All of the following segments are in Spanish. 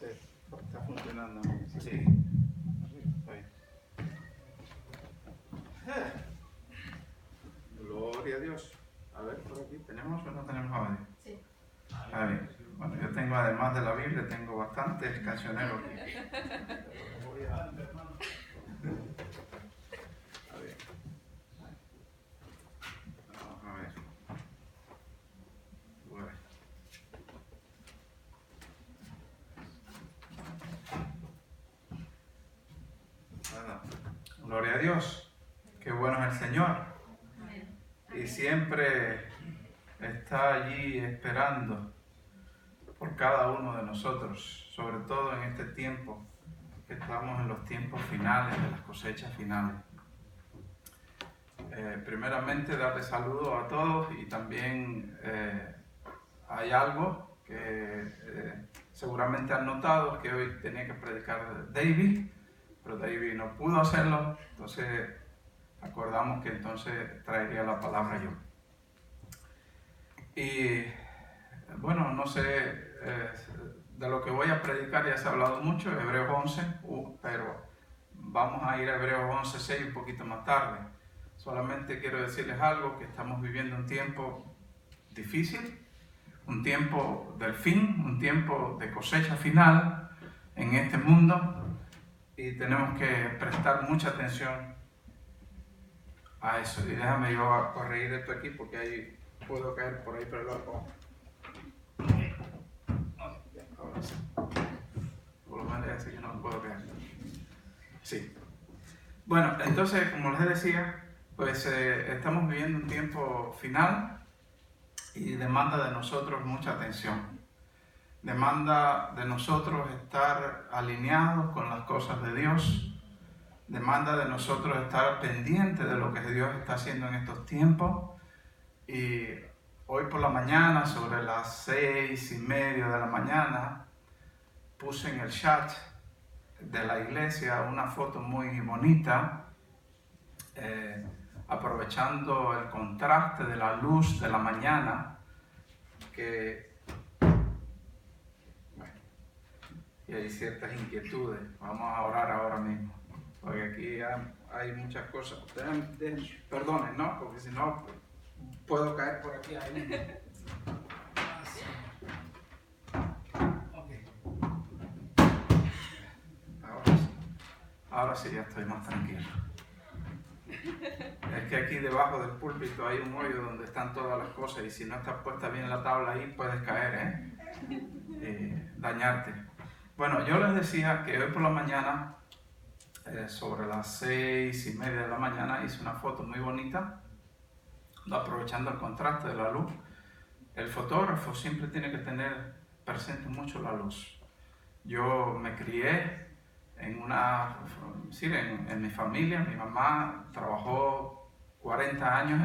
sé, está funcionando. Sí. Ahí. Gloria a Dios. A ver, por aquí, ¿tenemos o no tenemos audio? Sí. A ver, bueno, yo tengo, además de la Biblia, tengo bastantes cancioneros aquí. A ver. Vamos a ver. Bueno. Bueno, gloria a Dios. Qué bueno es el Señor. Y siempre está allí esperando por cada uno de nosotros, sobre todo en este tiempo, que estamos en los tiempos finales, de las cosechas finales. Primeramente, darle saludos a todos y también hay algo que seguramente han notado, que hoy tenía que predicar David, pero David no pudo hacerlo, entonces acordamos que entonces traería la palabra yo. Y bueno, no sé, de lo que voy a predicar ya se ha hablado mucho, Hebreos 11, pero vamos a ir a Hebreos 11, 6 un poquito más tarde. Solamente quiero decirles algo, que estamos viviendo un tiempo difícil, un tiempo del fin, un tiempo de cosecha final en este mundo, y tenemos que prestar mucha atención a eso. Y déjame yo corregir esto aquí porque ahí puedo caer por ahí, pero luego. Ahora sí. Por lo menos así que no puedo caer. Sí. Bueno, entonces, como les decía, pues estamos viviendo un tiempo final y demanda de nosotros mucha atención. Demanda de nosotros estar alineados con las cosas de Dios. Demanda de nosotros estar pendientes de lo que Dios está haciendo en estos tiempos. Y hoy por la mañana, sobre las 6:30 de la mañana, puse en el chat de la iglesia una foto muy bonita, aprovechando el contraste de la luz de la mañana, y hay ciertas inquietudes. Vamos a orar ahora mismo, porque aquí hay muchas cosas. Perdonen, ¿no? Porque si no, puedo caer por aquí ahí. Ahora sí ya estoy más tranquilo. Es que aquí debajo del púlpito hay un hoyo donde están todas las cosas, y si no está puesta bien la tabla ahí, puedes caer, dañarte. Bueno, yo les decía que hoy por la mañana, sobre las 6:30 de la mañana, hice una foto muy bonita, aprovechando el contraste de la luz. El fotógrafo siempre tiene que tener presente mucho la luz. Yo me crié en mi familia. Mi mamá trabajó 40 años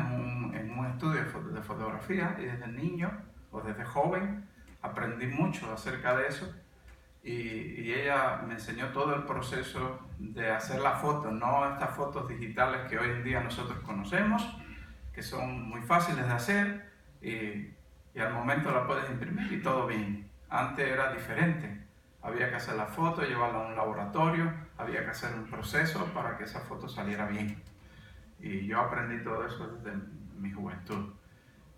en un estudio de fotografía, y desde niño o desde joven aprendí mucho acerca de eso, y ella me enseñó todo el proceso de hacer la foto, no estas fotos digitales que hoy en día nosotros conocemos, que son muy fáciles de hacer y al momento la puedes imprimir y todo bien. Antes era diferente. Había que hacer la foto, llevarla a un laboratorio, había que hacer un proceso para que esa foto saliera bien. Y yo aprendí todo eso desde mi juventud.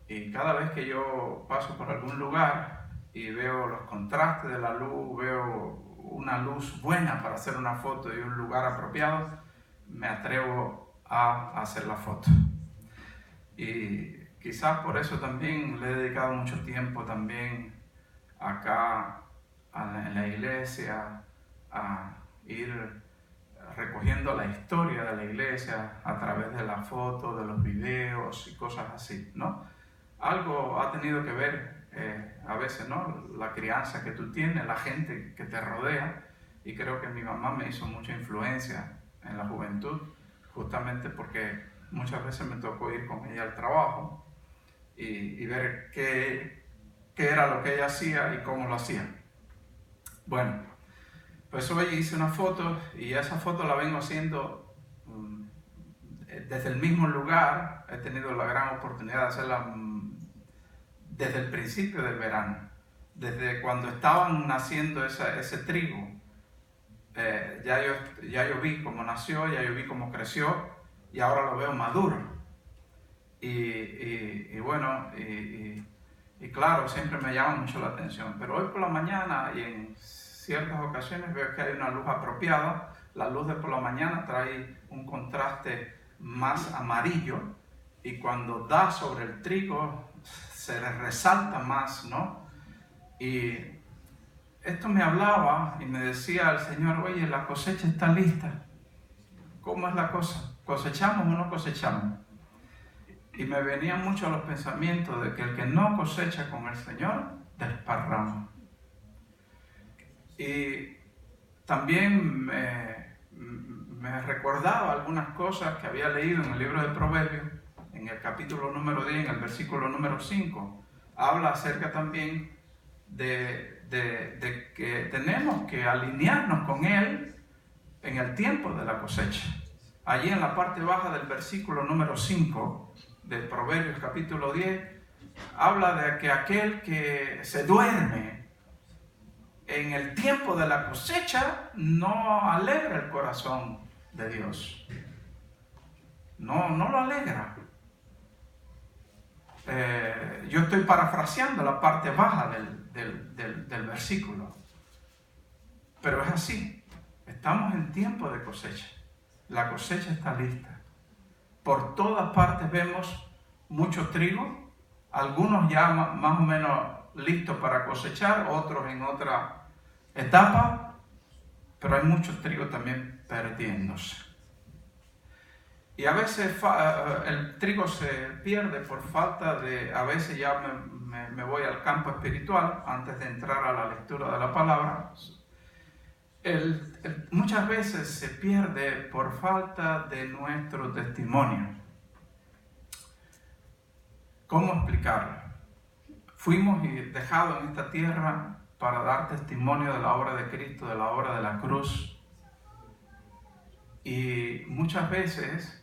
Y cada vez que yo paso por algún lugar y veo los contrastes de la luz, veo una luz buena para hacer una foto y un lugar apropiado, me atrevo a hacer la foto. Y quizás por eso también le he dedicado mucho tiempo también acá en la iglesia, a ir recogiendo la historia de la iglesia a través de las fotos, de los videos y cosas así, ¿no? Algo ha tenido que ver a veces, ¿no? La crianza que tú tienes, la gente que te rodea, y creo que mi mamá me hizo mucha influencia en la juventud, justamente porque muchas veces me tocó ir con ella al trabajo y ver qué era lo que ella hacía y cómo lo hacía. Bueno, pues hoy hice una foto, y esa foto la vengo haciendo desde el mismo lugar. He tenido la gran oportunidad de hacerla desde el principio del verano, desde cuando estaban naciendo ese trigo, ya yo vi cómo nació, ya yo vi cómo creció y ahora lo veo maduro. Y bueno, y claro, siempre me llama mucho la atención. Pero hoy por la mañana y en ciertas ocasiones veo que hay una luz apropiada. La luz de por la mañana trae un contraste más amarillo y cuando da sobre el trigo se resalta más, ¿no? Y esto me hablaba y me decía el Señor, oye, la cosecha está lista. ¿Cómo es la cosa? ¿Cosechamos o no cosechamos? Y me venían mucho los pensamientos de que el que no cosecha con el Señor, desparrama. Y también me recordaba algunas cosas que había leído en el libro de Proverbios, en el capítulo número 10, en el versículo número 5. Habla acerca también de que tenemos que alinearnos con Él en el tiempo de la cosecha. Allí en la parte baja del versículo número 5 de Proverbios capítulo 10, habla de que aquel que se duerme en el tiempo de la cosecha no alegra el corazón de Dios. No lo alegra. Yo estoy parafraseando la parte baja del versículo. Pero es así. Estamos en tiempo de cosecha. La cosecha está lista. Por todas partes vemos mucho trigo. Algunos ya más o menos listos para cosechar, otros en otra etapa. Pero hay mucho trigo también perdiéndose. Y a veces el trigo se pierde por falta de, a veces ya me voy al campo espiritual antes de entrar a la lectura de la palabra. Muchas veces se pierde por falta de nuestro testimonio. ¿Cómo explicarlo? Fuimos dejados en esta tierra para dar testimonio de la obra de Cristo, de la obra de la cruz. Y muchas veces,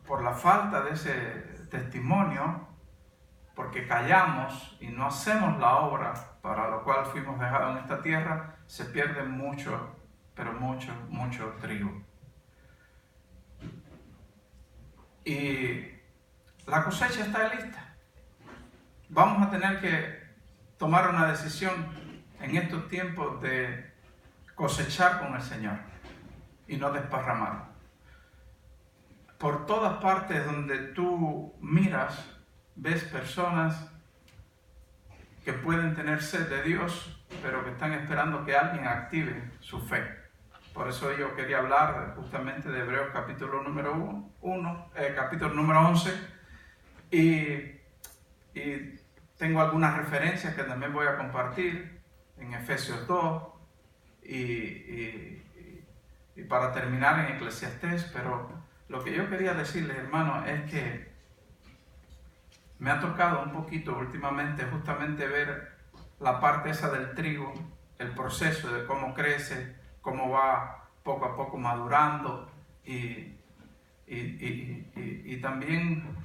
por la falta de ese testimonio, porque callamos y no hacemos la obra para la cual fuimos dejados en esta tierra, se pierde mucho, pero mucho trigo. Y la cosecha está lista. Vamos a tener que tomar una decisión en estos tiempos de cosechar con el Señor y no desparramar. Por todas partes donde tú miras, ves personas que pueden tener sed de Dios, pero que están esperando que alguien active su fe. Por eso yo quería hablar justamente de Hebreos capítulo número 11, y tengo algunas referencias que también voy a compartir en Efesios 2 y para terminar en Eclesiastés, pero lo que yo quería decirles, hermanos, es que me ha tocado un poquito últimamente justamente ver la parte esa del trigo, el proceso de cómo crece, cómo va poco a poco madurando y también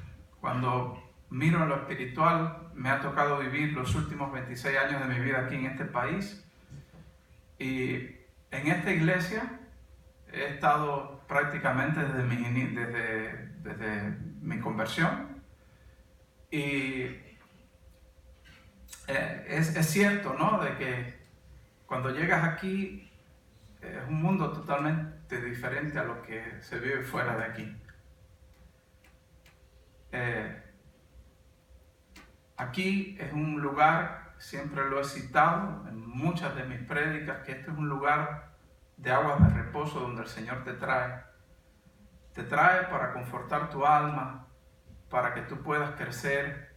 cuando miro en lo espiritual, me ha tocado vivir los últimos 26 años de mi vida aquí en este país y en esta iglesia he estado prácticamente desde mi conversión. Y es cierto, ¿no?, de que cuando llegas aquí es un mundo totalmente diferente a lo que se vive fuera de aquí. Aquí es un lugar, siempre lo he citado en muchas de mis prédicas, que este es un lugar de aguas de reposo donde el Señor te trae. Te trae para confortar tu alma, para que tú puedas crecer.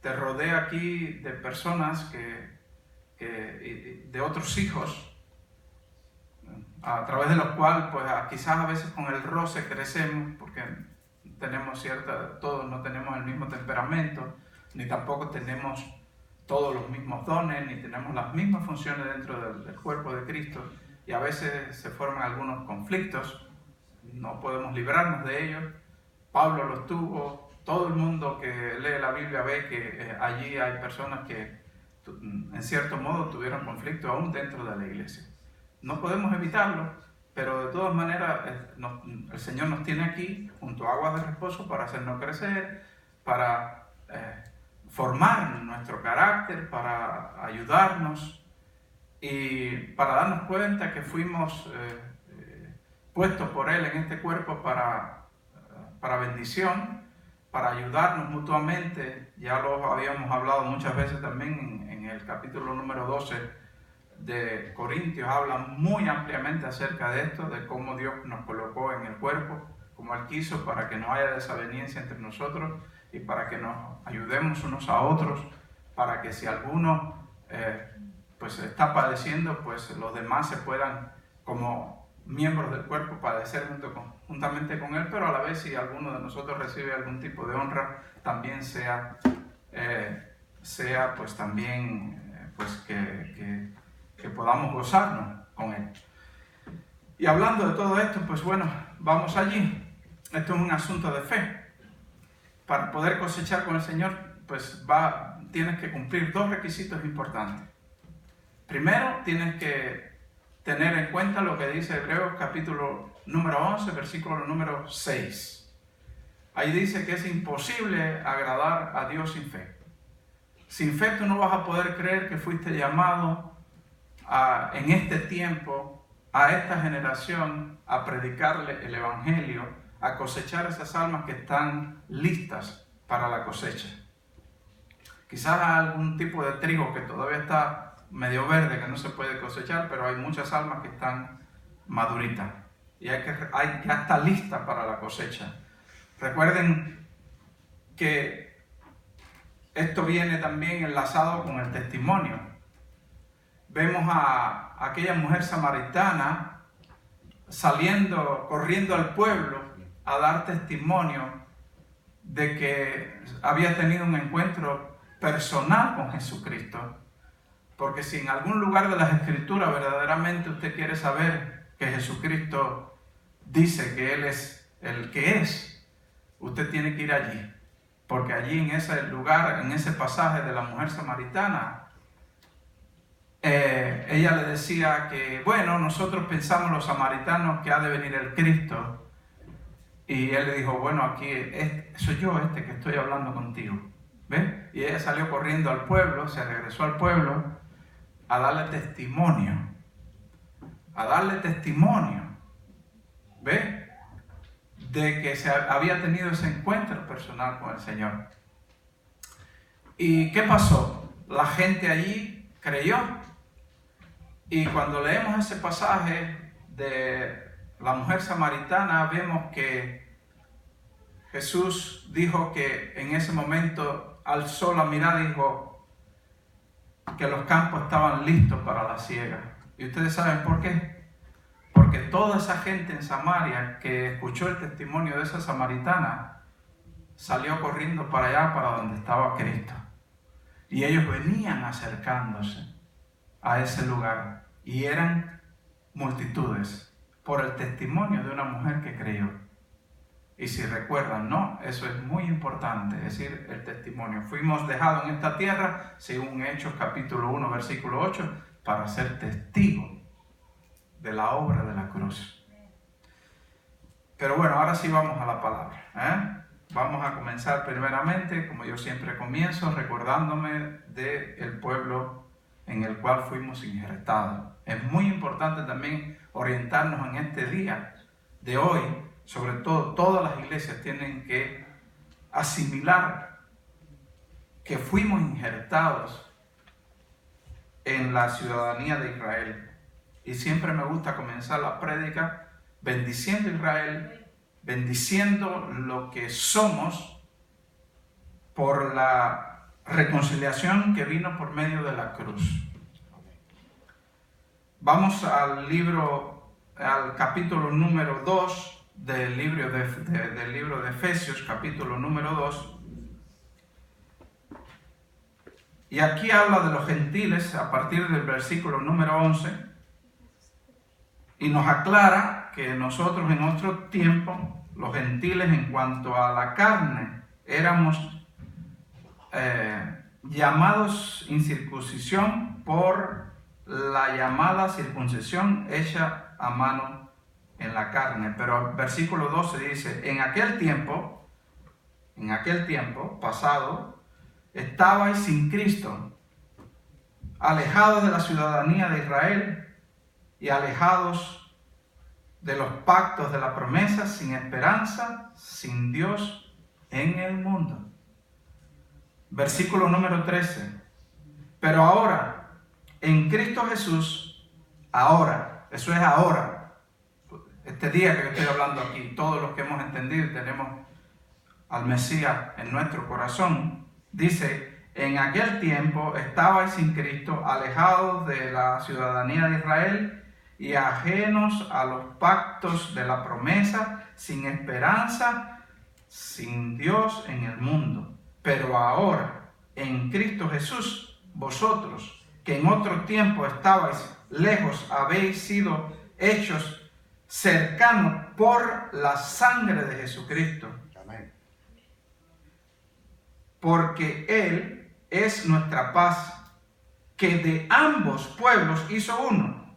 Te rodea aquí de personas de otros hijos, a través de los cuales pues quizás a veces con el roce crecemos, porque todos no tenemos el mismo temperamento, ni tampoco tenemos todos los mismos dones, ni tenemos las mismas funciones dentro del cuerpo de Cristo, y a veces se forman algunos conflictos, no podemos librarnos de ellos. Pablo los tuvo, todo el mundo que lee la Biblia ve que allí hay personas que en cierto modo tuvieron conflicto aún dentro de la iglesia. No podemos evitarlo, pero de todas maneras el Señor nos tiene aquí junto a aguas de reposo para hacernos crecer, para formar nuestro carácter, para ayudarnos y para darnos cuenta que fuimos puestos por Él en este cuerpo para bendición, para ayudarnos mutuamente. Ya lo habíamos hablado muchas veces también en el capítulo número 12 de Corintios, habla muy ampliamente acerca de esto, de cómo Dios nos colocó en el cuerpo, como Él quiso, para que no haya desaveniencia entre nosotros y para que nos ayudemos unos a otros, para que si alguno pues está padeciendo, pues los demás se puedan, como miembros del cuerpo, padecer juntamente con Él, pero a la vez si alguno de nosotros recibe algún tipo de honra, también sea pues también pues que podamos gozarnos con Él. Y hablando de todo esto, pues bueno, vamos allí. Esto es un asunto de fe. Para poder cosechar con el Señor, pues tienes que cumplir dos requisitos importantes. Primero, tienes que tener en cuenta lo que dice Hebreos capítulo número 11, versículo número 6. Ahí dice que es imposible agradar a Dios sin fe. Sin fe tú no vas a poder creer que fuiste llamado en este tiempo, a esta generación, a predicarle el Evangelio, a cosechar esas almas que están listas para la cosecha. Quizás algún tipo de trigo que todavía está medio verde, que no se puede cosechar, pero hay muchas almas que están maduritas y ya está lista para la cosecha. Recuerden que esto viene también enlazado con el testimonio. Vemos a aquella mujer samaritana corriendo al pueblo a dar testimonio de que había tenido un encuentro personal con Jesucristo. Porque si en algún lugar de las Escrituras verdaderamente usted quiere saber que Jesucristo dice que Él es el que es, usted tiene que ir allí. Porque allí en ese lugar, en ese pasaje de la mujer samaritana, ella le decía que, bueno, nosotros pensamos los samaritanos que ha de venir el Cristo. Y él le dijo, bueno, aquí soy yo que estoy hablando contigo. ¿Ves? Y ella salió corriendo al pueblo, se regresó al pueblo a darle testimonio. ¿Ves? De que se había tenido ese encuentro personal con el Señor. ¿Y qué pasó? La gente allí creyó. Y cuando leemos ese pasaje de la mujer samaritana, vemos que Jesús dijo que en ese momento alzó la mirada y dijo que los campos estaban listos para la siega. ¿Y ustedes saben por qué? Porque toda esa gente en Samaria que escuchó el testimonio de esa samaritana salió corriendo para allá, para donde estaba Cristo. Y ellos venían acercándose a ese lugar y eran multitudes por el testimonio de una mujer que creyó. Y si recuerdan, ¿no? Eso es muy importante, es decir, el testimonio. Fuimos dejados en esta tierra, según Hechos capítulo 1, versículo 8, para ser testigos de la obra de la cruz. Pero bueno, ahora sí vamos a la palabra, Vamos a comenzar primeramente, como yo siempre comienzo, recordándome del pueblo en el cual fuimos injertados. Es muy importante también orientarnos en este día de hoy. Sobre todo, todas las iglesias tienen que asimilar que fuimos injertados en la ciudadanía de Israel. Y siempre me gusta comenzar la prédica bendiciendo a Israel, bendiciendo lo que somos por la reconciliación que vino por medio de la cruz. Vamos al capítulo número 2 del libro de Efesios, capítulo número 2. Y aquí habla de los gentiles a partir del versículo número 11 y nos aclara que nosotros en otro tiempo, los gentiles en cuanto a la carne, éramos llamados incircuncisión por la llamada circuncisión hecha a mano en la carne. Pero el versículo 12 dice, en aquel tiempo pasado, estabais sin Cristo, alejados de la ciudadanía de Israel y alejados de los pactos de la promesa, sin esperanza, sin Dios en el mundo. Versículo número 13. Pero ahora, en Cristo Jesús, ahora, eso es ahora, este día que yo estoy hablando aquí, todos los que hemos entendido y tenemos al Mesías en nuestro corazón, dice, en aquel tiempo estabais sin Cristo, alejados de la ciudadanía de Israel y ajenos a los pactos de la promesa, sin esperanza, sin Dios en el mundo. Pero ahora, en Cristo Jesús, vosotros, que en otro tiempo estabais lejos, habéis sido hechos cercanos por la sangre de Jesucristo. Amén. Porque Él es nuestra paz, que de ambos pueblos hizo uno,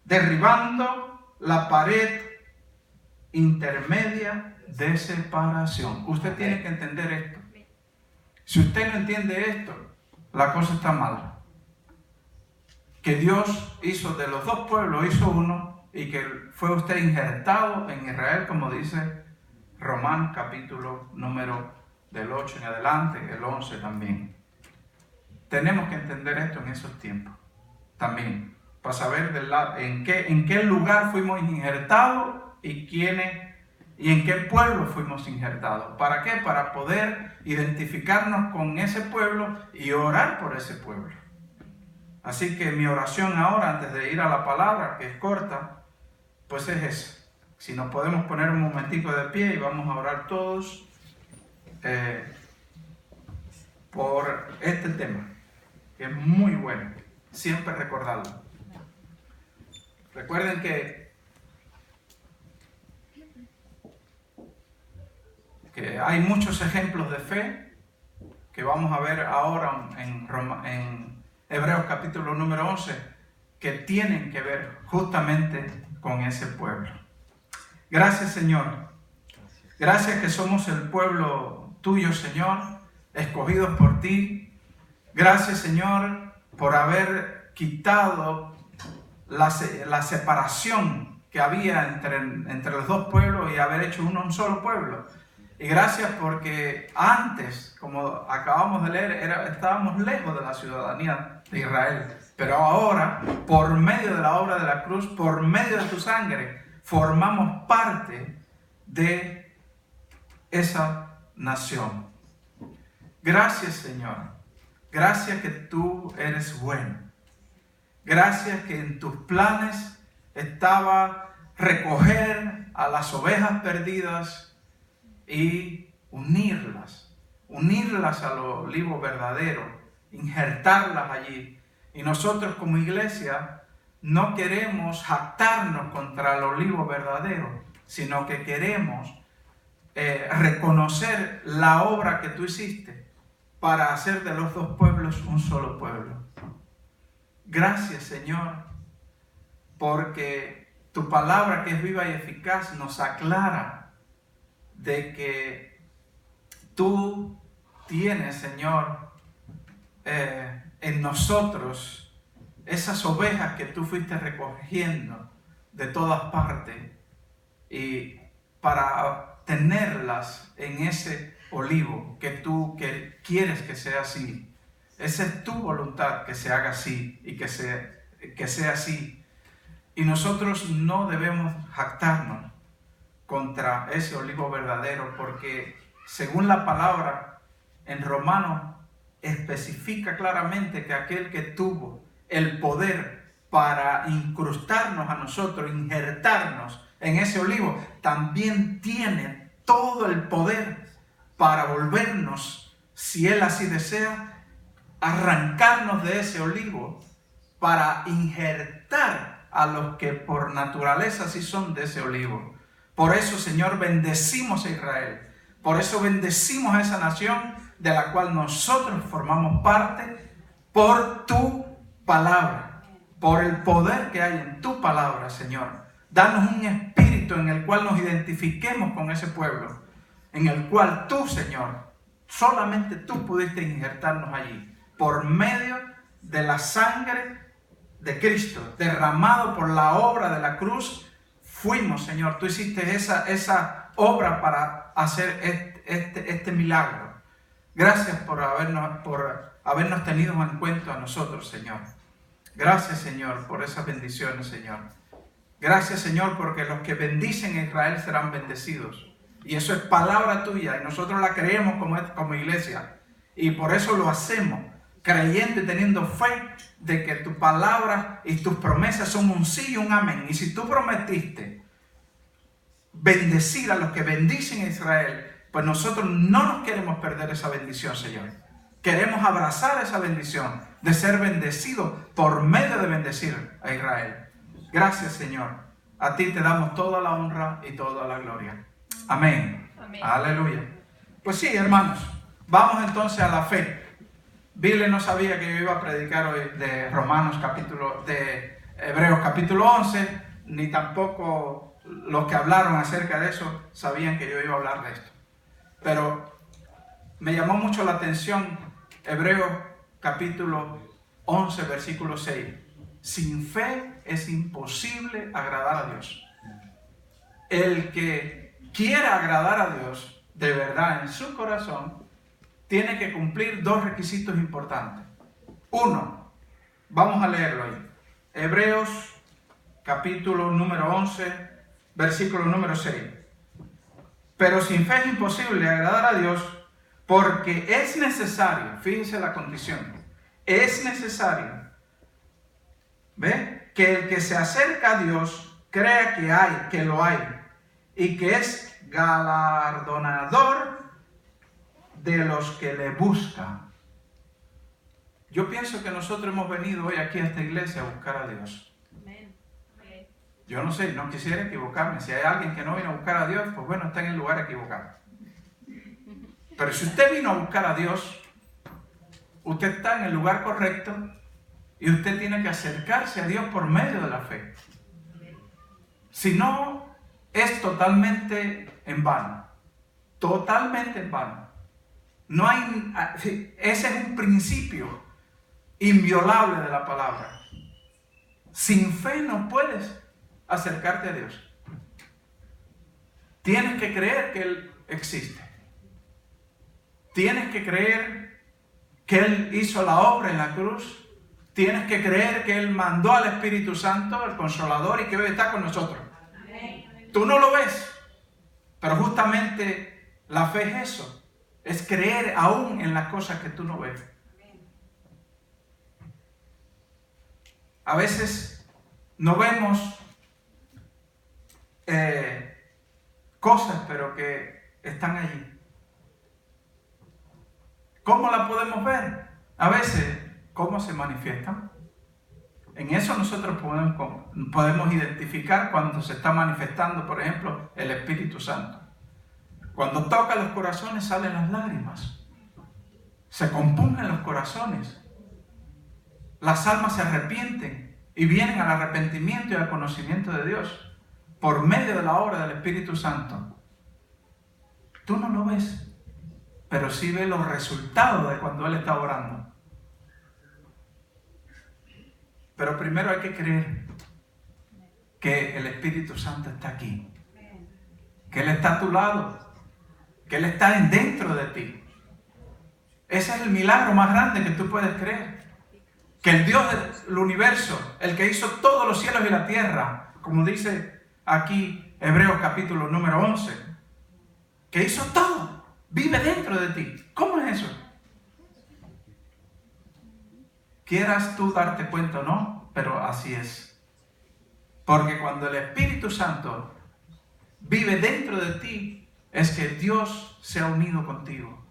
derribando la pared intermedia de separación. Usted tiene que entender esto. Si usted no entiende esto, la cosa está mal. Que Dios hizo de los dos pueblos, hizo uno, y que fue usted injertado en Israel, como dice Romanos capítulo número del 8 en adelante, el 11 también. Tenemos que entender esto en esos tiempos también, para saber en qué lugar fuimos injertados y en qué pueblo fuimos injertados. ¿Para qué? Para poder identificarnos con ese pueblo y orar por ese pueblo. Así que mi oración ahora, antes de ir a la palabra, que es corta, pues es esa. Si nos podemos poner un momentico de pie y vamos a orar todos por este tema, que es muy bueno, siempre recordarlo. Recuerden que hay muchos ejemplos de fe que vamos a ver ahora en Hebreos capítulo número 11, que tienen que ver justamente con ese pueblo. Gracias, Señor. Gracias que somos el pueblo tuyo, Señor, escogidos por ti. Gracias, Señor, por haber quitado la separación que había entre los dos pueblos y haber hecho un solo pueblo. Y gracias porque antes, como acabamos de leer, estábamos lejos de la ciudadanía de Israel. Pero ahora, por medio de la obra de la cruz, por medio de tu sangre, formamos parte de esa nación. Gracias, Señor. Gracias que tú eres bueno. Gracias que en tus planes estaba recoger a las ovejas perdidas y unirlas al olivo verdadero, injertarlas allí. Y nosotros como iglesia no queremos jactarnos contra el olivo verdadero, sino que queremos reconocer la obra que tú hiciste para hacer de los dos pueblos un solo pueblo. Gracias, Señor, porque tu palabra, que es viva y eficaz, nos aclara de que tú tienes, Señor, en nosotros esas ovejas que tú fuiste recogiendo de todas partes y para tenerlas en ese olivo que tú quieres que sea así. Esa es tu voluntad, que se haga así y que sea así. Y nosotros no debemos jactarnos contra ese olivo verdadero, porque según la palabra en Romanos especifica claramente que aquel que tuvo el poder para incrustarnos a nosotros, injertarnos en ese olivo, también tiene todo el poder para volvernos, si Él así desea, arrancarnos de ese olivo para injertar a los que por naturaleza sí son de ese olivo. Por eso, Señor, bendecimos a Israel, Por eso bendecimos a esa nación de la cual nosotros formamos parte por tu palabra, por el poder que hay en tu palabra, Señor. Danos un espíritu en el cual nos identifiquemos con ese pueblo, en el cual tú, Señor, solamente tú pudiste injertarnos allí, por medio de la sangre de Cristo, derramado por la obra de la cruz. Fuimos, Señor, tú hiciste esa obra para hacer este milagro. Gracias por habernos tenido en cuenta a nosotros, Señor. Gracias, Señor, por esas bendiciones, Señor. Gracias, Señor, porque los que bendicen a Israel serán bendecidos. Y eso es palabra tuya y nosotros la creemos como iglesia. Y por eso lo hacemos, creyendo y teniendo fe de que tu palabra y tus promesas son un sí y un amén. Y si tú prometiste bendecir a los que bendicen a Israel, pues nosotros no nos queremos perder esa bendición, Señor. Queremos abrazar esa bendición de ser bendecidos por medio de bendecir a Israel. Gracias, Señor. A ti te damos toda la honra y toda la gloria. Amén. Amén. Aleluya. Pues sí, hermanos, vamos entonces a la fe. Billy no sabía que yo iba a predicar hoy de Hebreos capítulo 11, ni tampoco los que hablaron acerca de eso sabían que yo iba a hablar de esto. Pero me llamó mucho la atención Hebreos capítulo 11, versículo 6. Sin fe es imposible agradar a Dios. El que quiera agradar a Dios de verdad en su corazón tiene que cumplir dos requisitos importantes. Uno, vamos a leerlo ahí. Hebreos capítulo número 11, versículo número 6. Pero sin fe es imposible agradar a Dios, porque es necesario, fíjense la condición, es necesario, ¿ve? Que el que se acerca a Dios crea que lo hay, y que es galardonador de los que le buscan. Yo pienso que nosotros hemos venido hoy aquí a esta iglesia a buscar a Dios. Yo no sé, no quisiera equivocarme. Si hay alguien que no vino a buscar a Dios, pues bueno, está en el lugar equivocado. Pero si usted vino a buscar a Dios, usted está en el lugar correcto y usted tiene que acercarse a Dios por medio de la fe. Si no, es totalmente en vano. Totalmente en vano. No hay, ese es un principio inviolable de la palabra. Sin fe no puedes acercarte a Dios. Tienes que creer que Él existe. Tienes que creer que Él hizo la obra en la cruz. Tienes que creer que Él mandó al Espíritu Santo, el Consolador, y que hoy está con nosotros. Tú no lo ves, pero justamente la fe es eso. Es creer aún en las cosas que tú no ves. A veces no vemos cosas, pero que están allí. ¿Cómo la podemos ver? A veces, ¿cómo se manifiestan? En eso nosotros podemos identificar cuando se está manifestando, por ejemplo, el Espíritu Santo. Cuando toca los corazones salen las lágrimas. Se compungen los corazones. Las almas se arrepienten y vienen al arrepentimiento y al conocimiento de Dios por medio de la obra del Espíritu Santo. Tú no lo ves, pero sí ves los resultados de cuando Él está orando. Pero primero hay que creer que el Espíritu Santo está aquí, que Él está a tu lado, que Él está dentro de ti. Ese es el milagro más grande que tú puedes creer. Que el Dios del universo, el que hizo todos los cielos y la tierra, como dice aquí Hebreos capítulo número 11, que hizo todo, vive dentro de ti. ¿Cómo es eso? Quieras tú darte cuenta o no, pero así es. Porque cuando el Espíritu Santo vive dentro de ti, es que Dios se ha unido contigo.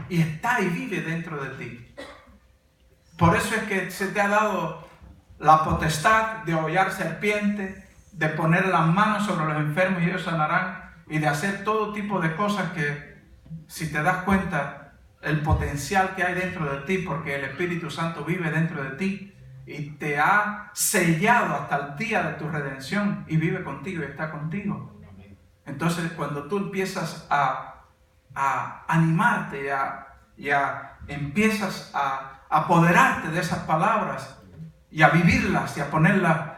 Y está y vive dentro de ti. Por eso es que se te ha dado la potestad de hollar serpientes, de poner las manos sobre los enfermos y ellos sanarán, y de hacer todo tipo de cosas que, si te das cuenta, el potencial que hay dentro de ti, porque el Espíritu Santo vive dentro de ti y te ha sellado hasta el día de tu redención y vive contigo y está contigo. Entonces, cuando tú empiezas a animarte y empiezas a apoderarte de esas palabras y a vivirlas y a ponerlas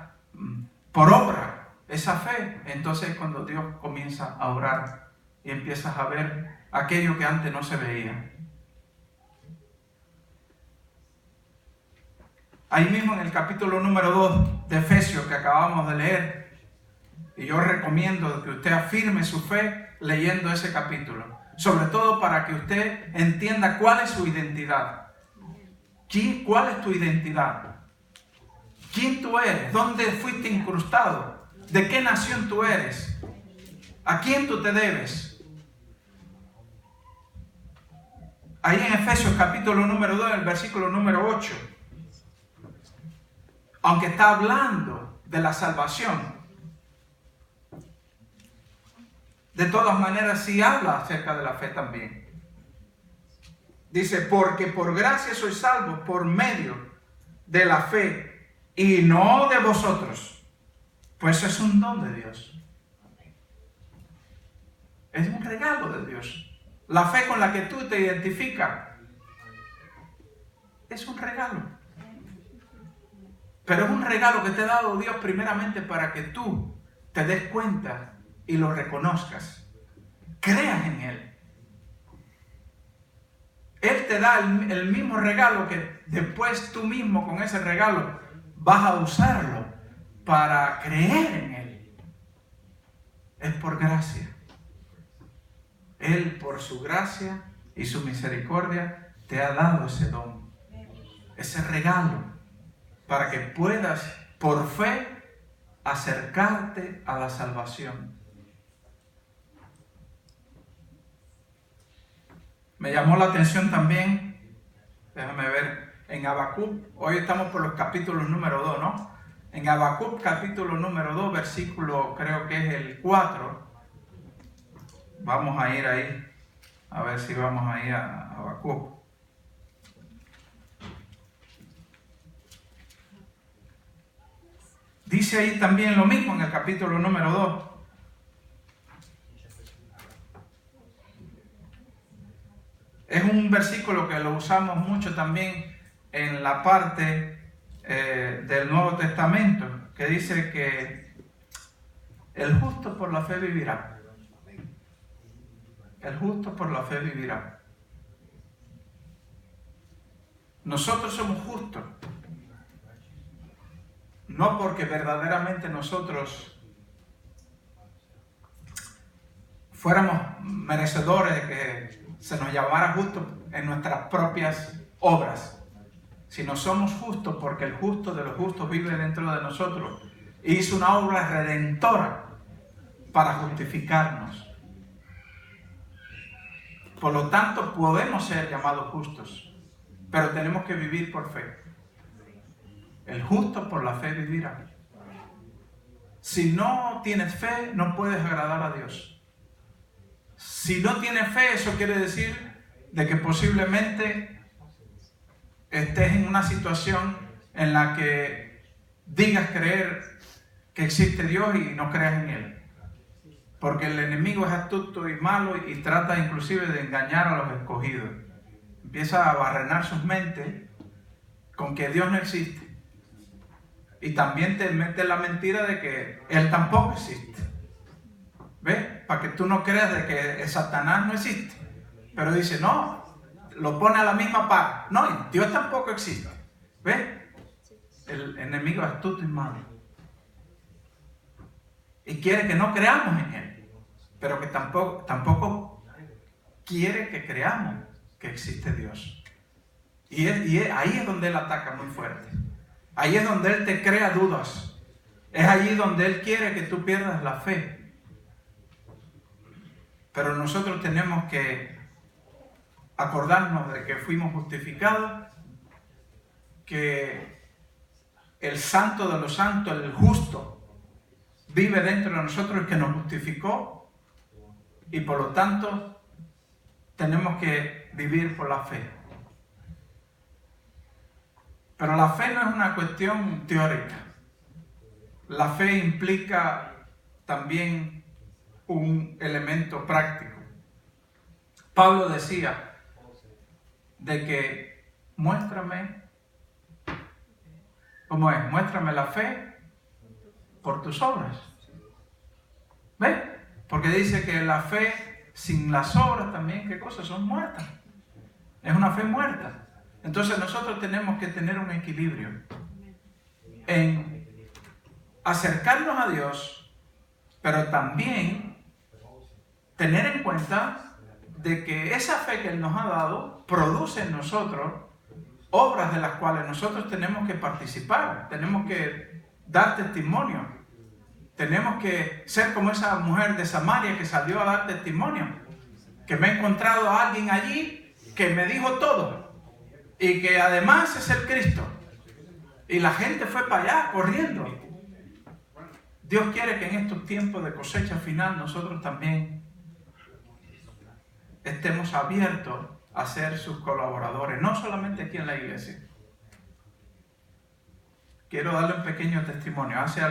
por obra, esa fe, entonces es cuando Dios comienza a obrar y empiezas a ver aquello que antes no se veía. Ahí mismo en el capítulo número 2 de Efesios que acabamos de leer, y yo recomiendo que usted afirme su fe leyendo ese capítulo, sobre todo para que usted entienda cuál es su identidad. ¿Cuál es tu identidad? ¿Quién tú eres? ¿Dónde fuiste incrustado? ¿De qué nación tú eres? ¿A quién tú te debes? Ahí en Efesios capítulo número 2, el versículo número 8, aunque está hablando de la salvación, de todas maneras sí habla acerca de la fe también. Dice, porque por gracia sois salvos por medio de la fe, y no de vosotros, pues es un don de Dios. Es un regalo de Dios. La fe con la que tú te identificas es un regalo. Pero es un regalo que te ha dado Dios primeramente para que tú te des cuenta y lo reconozcas. Creas en Él. Él te da el mismo regalo que después tú mismo con ese regalo vas a usarlo para creer en Él. Es por gracia. Él por su gracia y su misericordia te ha dado ese don, ese regalo, para que puedas por fe acercarte a la salvación. Me llamó la atención también, déjame ver, en Habacuc, hoy estamos por los capítulos número 2, ¿no? En Habacuc capítulo número 2, versículo creo que es el 4, vamos a ir ahí, a ver si vamos ahí a Habacuc. Dice ahí también lo mismo en el capítulo número 2. Es un versículo que lo usamos mucho también en la parte del Nuevo Testamento, que dice que el justo por la fe vivirá. El justo por la fe vivirá. Nosotros somos justos. No porque verdaderamente nosotros fuéramos merecedores de que se nos llamara justos en nuestras propias obras, sino somos justos porque el justo de los justos vive dentro de nosotros e hizo una obra redentora para justificarnos. Por lo tanto, podemos ser llamados justos, pero tenemos que vivir por fe. El justo por la fe vivirá. Si no tienes fe, no puedes agradar a Dios. Si no tienes fe, eso quiere decir de que posiblemente estés en una situación en la que digas creer que existe Dios y no creas en Él. Porque el enemigo es astuto y malo y trata inclusive de engañar a los escogidos. Empieza a barrenar sus mentes con que Dios no existe. Y también te mete la mentira de que Él tampoco existe. ¿Ves? Para que tú no creas de que Satanás no existe. Pero dice, no, lo pone a la misma par. No, Dios tampoco existe. ¿Ves? El enemigo es astuto y malo. Y quiere que no creamos en Él. Pero que tampoco quiere que creamos que existe Dios. Y ahí es donde Él ataca muy fuerte. Ahí es donde Él te crea dudas. Es allí donde Él quiere que tú pierdas la fe. Pero nosotros tenemos que acordarnos de que fuimos justificados, que el santo de los santos, el justo, vive dentro de nosotros, el que nos justificó, y por lo tanto tenemos que vivir por la fe. Pero la fe no es una cuestión teórica. La fe implica también un elemento práctico. Pablo decía de que muéstrame, ¿cómo es? Muéstrame la fe por tus obras. ¿Ves? Porque dice que la fe sin las obras también, ¿qué cosas? Son muertas. Es una fe muerta. Entonces nosotros tenemos que tener un equilibrio en acercarnos a Dios, pero también tener en cuenta de que esa fe que Él nos ha dado produce en nosotros obras de las cuales nosotros tenemos que participar, tenemos que dar testimonio, tenemos que ser como esa mujer de Samaria que salió a dar testimonio, que me he encontrado a alguien allí que me dijo todo y que además es el Cristo, y la gente fue para allá corriendo. Dios quiere que en estos tiempos de cosecha final nosotros también estemos abiertos a ser sus colaboradores, no solamente aquí en la iglesia. Quiero darle un pequeño testimonio. Hace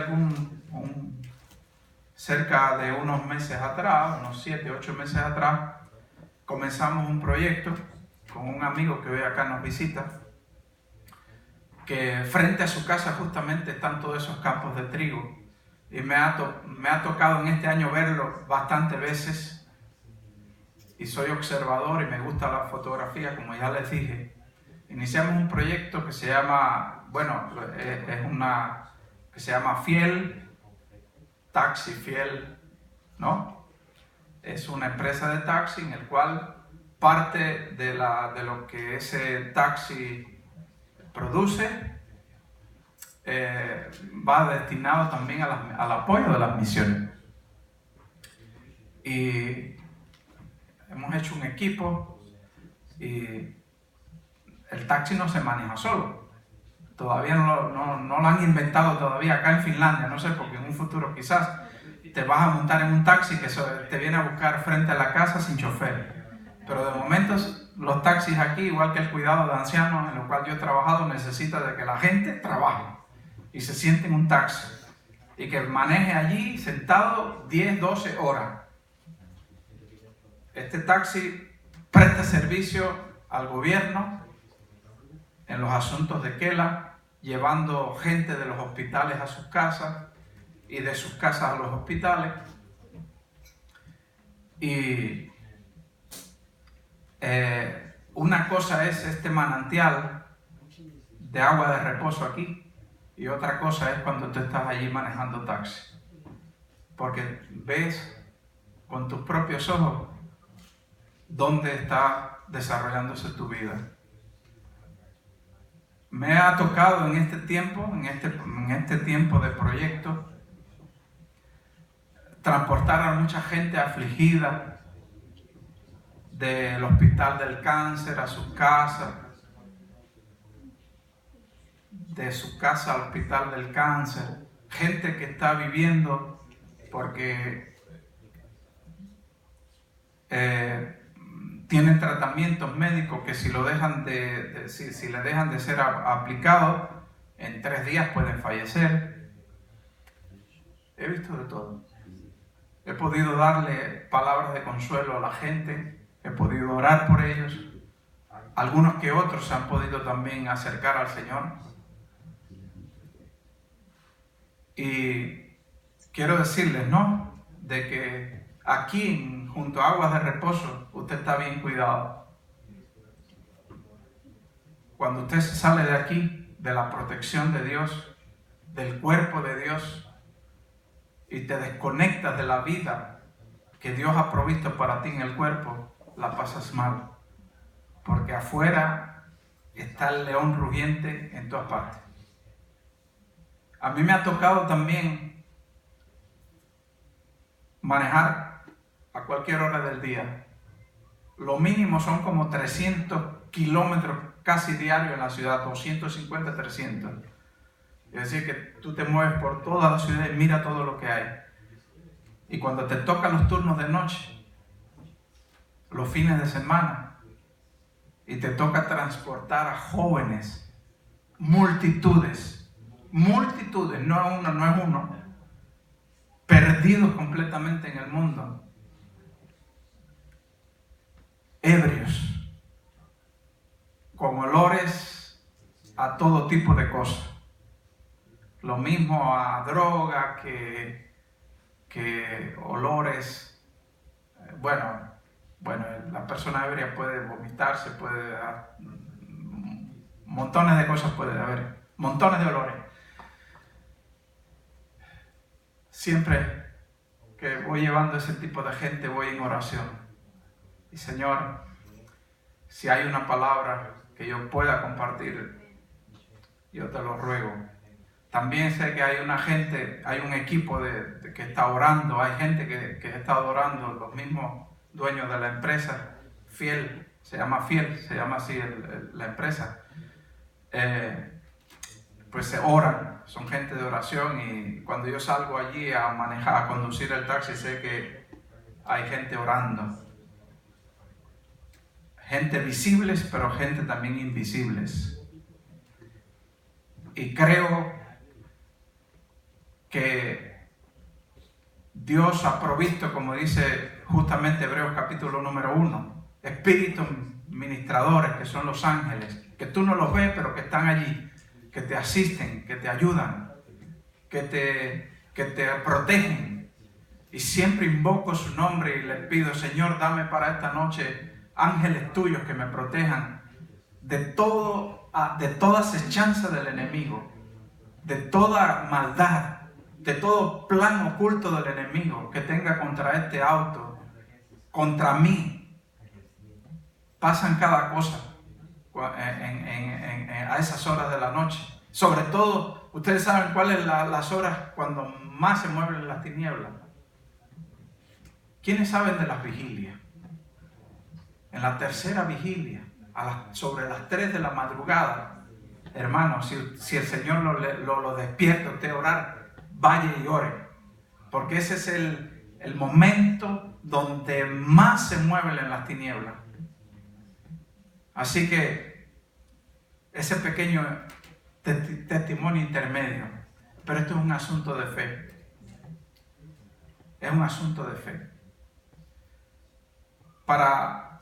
cerca de unos meses atrás, unos 7, 8 meses atrás, comenzamos un proyecto con un amigo que hoy acá nos visita, que frente a su casa justamente están todos esos campos de trigo, y me ha tocado en este año verlo bastantes veces, y soy observador y me gusta la fotografía, como ya les dije. Iniciamos un proyecto que se llama, que se llama Fiel, Taxi Fiel, ¿no? Es una empresa de taxi en el cual parte de lo que ese taxi produce va destinado también al apoyo de las misiones. Y hemos hecho un equipo y el taxi no se maneja solo. Todavía no lo han inventado todavía acá en Finlandia, no sé, porque en un futuro quizás te vas a montar en un taxi que te viene a buscar frente a la casa sin chofer. Pero de momento los taxis aquí, igual que el cuidado de ancianos en lo cual yo he trabajado, necesita de que la gente trabaje y se siente en un taxi y que maneje allí sentado 10, 12 horas. Este taxi presta servicio al gobierno en los asuntos de Kela, llevando gente de los hospitales a sus casas y de sus casas a los hospitales. Y una cosa es este manantial de agua de reposo aquí, y otra cosa es cuando tú estás allí manejando taxi, porque ves con tus propios ojos dónde está desarrollándose tu vida. Me ha tocado en este tiempo, en este tiempo de proyecto, transportar a mucha gente afligida del hospital del cáncer a sus casas, de su casa al hospital del cáncer, gente que está viviendo porque tienen tratamientos médicos que si le dejan de ser aplicados, en 3 días pueden fallecer. He visto de todo. He podido darle palabras de consuelo a la gente, he podido orar por ellos. Algunos que otros se han podido también acercar al Señor. Y quiero decirles, ¿no?, de que aquí, junto a Aguas de Reposo, usted está bien cuidado. Cuando usted se sale de aquí, de la protección de Dios, del cuerpo de Dios, y te desconectas de la vida que Dios ha provisto para ti en el cuerpo, la pasas mal. Porque afuera está el león rugiente en todas partes. A mí me ha tocado también manejar a cualquier hora del día. Lo mínimo son como 300 kilómetros casi diarios en la ciudad, 250, 300. Es decir, que tú te mueves por toda la ciudad y mira todo lo que hay. Y cuando te tocan los turnos de noche, los fines de semana y te toca transportar a jóvenes, multitudes, no es uno, perdidos completamente en el mundo, ebrios, con olores a todo tipo de cosas. Lo mismo a droga que olores. Bueno, la persona ebria puede vomitarse, puede dar montones de cosas, puede haber montones de olores. Siempre que voy llevando ese tipo de gente, voy en oración. Y Señor, si hay una palabra que yo pueda compartir, yo te lo ruego. También sé que hay una gente, hay un equipo que está orando, hay gente que está orando, los mismos dueños de la empresa, Fiel, se llama así la empresa. Pues se oran, son gente de oración, y cuando yo salgo allí a manejar, a conducir el taxi, sé que hay gente orando. Gente visibles, pero gente también invisibles. Y creo que Dios ha provisto, como dice justamente Hebreos capítulo número 1, espíritus ministradores, que son los ángeles, que tú no los ves, pero que están allí, que te asisten, que te ayudan, que te protegen. Y siempre invoco su nombre y le pido: Señor, dame para esta noche ángeles tuyos que me protejan de toda acechanza del enemigo, de toda maldad, de todo plan oculto del enemigo que tenga contra este auto, contra mí. Pasan cada cosa a esas horas de la noche. Sobre todo, ustedes saben cuáles son las horas cuando más se mueven las tinieblas. ¿Quiénes saben de las vigilias? En la tercera vigilia, sobre las 3 de la madrugada, hermano, si el Señor lo despierta usted a orar, vaya y ore, porque ese es el momento donde más se mueven las tinieblas. Así que ese pequeño testimonio intermedio, pero esto es un asunto de fe. Es un asunto de fe. Para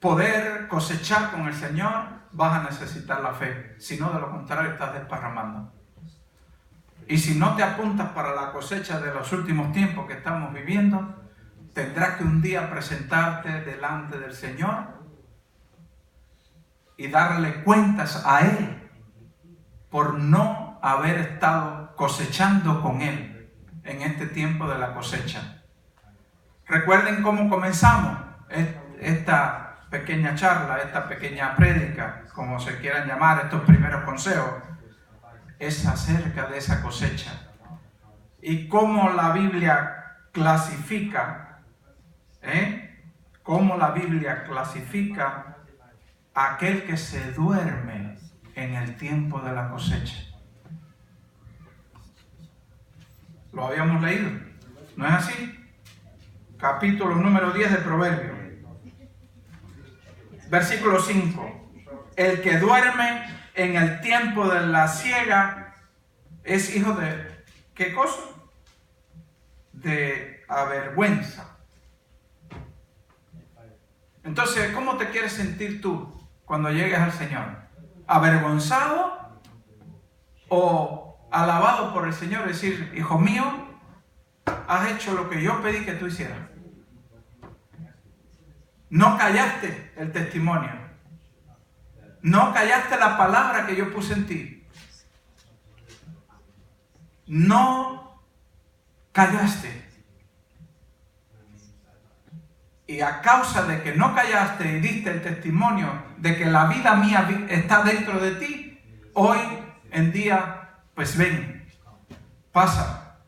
poder cosechar con el Señor, vas a necesitar la fe. Si no, de lo contrario, estás desparramando. Y si no te apuntas para la cosecha de los últimos tiempos que estamos viviendo, tendrás que un día presentarte delante del Señor y darle cuentas a Él por no haber estado cosechando con Él en este tiempo de la cosecha. Recuerden cómo comenzamos esta pequeña charla, esta pequeña prédica, como se quieran llamar, estos primeros consejos, es acerca de esa cosecha. Y cómo la Biblia clasifica, cómo la Biblia clasifica a aquel que se duerme en el tiempo de la cosecha. Lo habíamos leído, ¿no es así? Capítulo número 10 de Proverbios, versículo 5. El que duerme en el tiempo de la siega es hijo de, ¿qué cosa? De avergüenza. Entonces, ¿cómo te quieres sentir tú cuando llegues al Señor? ¿Avergonzado o alabado por el Señor? Decir: hijo mío, has hecho lo que yo pedí que tú hicieras. No callaste el testimonio. No callaste la palabra que yo puse en ti. No callaste. Y a causa de que no callaste y diste el testimonio de que la vida mía está dentro de ti, hoy en día, pues ven, pasa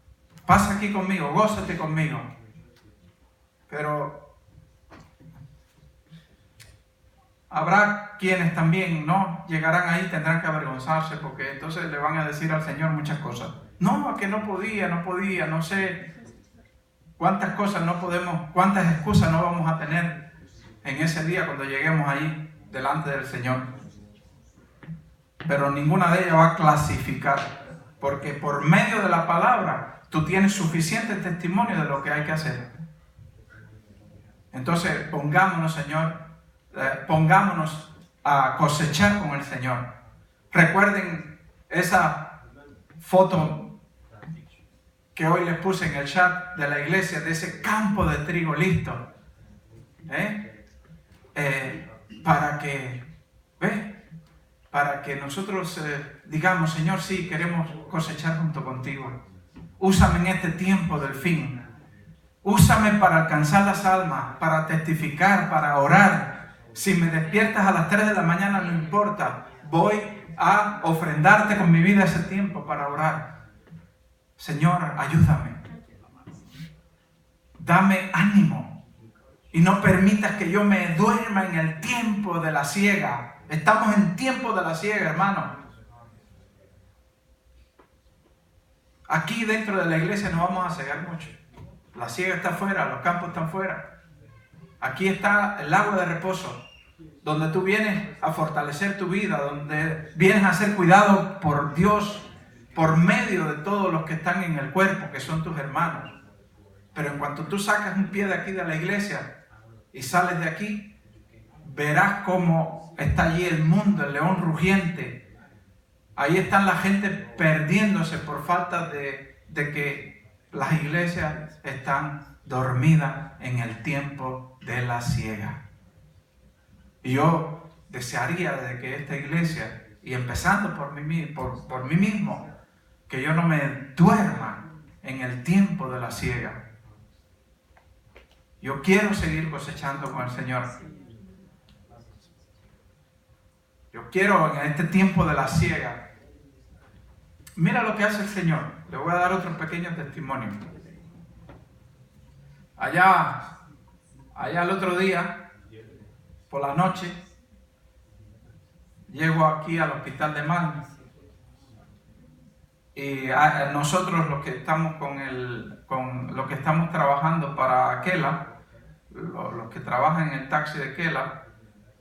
aquí conmigo, gózate conmigo. Pero habrá quienes también no llegarán ahí, tendrán que avergonzarse, porque entonces le van a decir al Señor muchas cosas. No, que no podía, no sé. ¿Cuántas cosas no podemos, cuántas excusas no vamos a tener en ese día cuando lleguemos ahí delante del Señor? Pero ninguna de ellas va a clasificar, porque por medio de la palabra tú tienes suficiente testimonio de lo que hay que hacer. Entonces pongámonos, Señor, pongámonos a cosechar con el Señor. Recuerden esa foto que hoy les puse en el chat de la iglesia, de ese campo de trigo listo, para que nosotros digamos, Señor, sí, queremos cosechar junto contigo. Úsame en este tiempo del fin. Úsame para alcanzar las almas, para testificar, para orar. Si me despiertas a las 3 de la mañana, no importa. Voy a ofrendarte con mi vida ese tiempo para orar. Señor, ayúdame. Dame ánimo. Y no permitas que yo me duerma en el tiempo de la siega. Estamos en tiempo de la siega, hermano. Aquí dentro de la iglesia no vamos a cegar mucho. La siega está afuera, los campos están fuera. Aquí está el agua de reposo, donde tú vienes a fortalecer tu vida, donde vienes a ser cuidado por Dios, por medio de todos los que están en el cuerpo, que son tus hermanos. Pero en cuanto tú sacas un pie de aquí de la iglesia y sales de aquí, verás cómo está allí el mundo, el león rugiente. Ahí están la gente perdiéndose por falta de que las iglesias están dormidas en el tiempo de la siega. Y yo desearía de que esta iglesia, y empezando por mí mismo, que yo no me duerma en el tiempo de la siega. Yo quiero seguir cosechando con el Señor. Yo quiero en este tiempo de la siega. Mira lo que hace el Señor. Le voy a dar otro pequeño testimonio. Allá el otro día, por la noche, llego aquí al hospital de Malme. Y nosotros los que estamos los que estamos trabajando para Kela, los que trabajan en el taxi de Kela,